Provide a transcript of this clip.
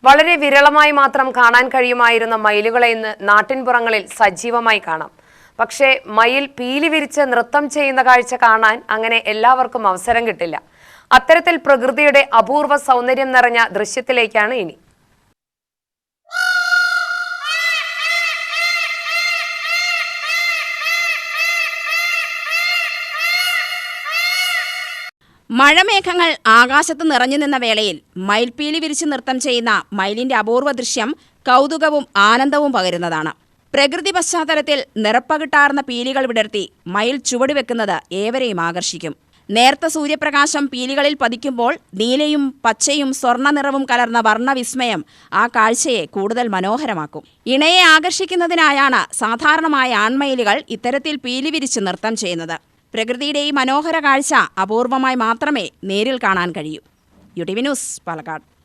വളരെ വിരളമായി മാത്രം കാണാൻ കഴിയുമായിരുന്ന മയിലുകളെ ഇന്ന് നാട്ടിൻപുറങ്ങളിൽ സജീവമായി കാണാം. പക്ഷേ മയിൽ പീലി വിരിച്ച് നൃത്തം ചെയ്യുന്ന കാഴ്ച കാണാൻ അങ്ങനെ എല്ലാവർക്കും അവസരം കിട്ടില്ല. അത്തരത്തിൽ പ്രകൃതിയുടെ അപൂർവ സൗന്ദര്യം നിറഞ്ഞ ദൃശ്യത്തിലേക്കാണ് ഇനി. മഴമേഘങ്ങൾ ആകാശത്ത് നിറഞ്ഞു നിന്ന വേളയിൽ മയിൽപീലി വിരിച്ച് നൃത്തം ചെയ്യുന്ന മയിലിന്റെ അപൂർവ ദൃശ്യം കൗതുകവും ആനന്ദവും പകരുന്നതാണ്. പ്രകൃതി പശ്ചാത്തലത്തിൽ നിറപ്പകിട്ടാർന്ന പീലികൾ വിടർത്തി മയിൽ ചുവടുവെക്കുന്നത് ഏവരെയും ആകർഷിക്കും. നേർത്ത സൂര്യപ്രകാശം പീലികളിൽ പതിക്കുമ്പോൾ നീലയും പച്ചയും സ്വർണ്ണ നിറവും കലർന്ന വർണ്ണവിസ്മയം ആ കാഴ്ചയെ കൂടുതൽ മനോഹരമാക്കും. ഇണയെ ആകർഷിക്കുന്നതിനായാണ് സാധാരണമായ ആൺമയിലുകൾ ഇത്തരത്തിൽ പീലി വിരിച്ച് നൃത്തം ചെയ്യുന്നത്. പ്രകൃതിയുടെ ഈ മനോഹര കാഴ്ച അപൂർവമായി മാത്രമേ നേരിൽ കാണാൻ കഴിയൂ. UTV news, Palakkad.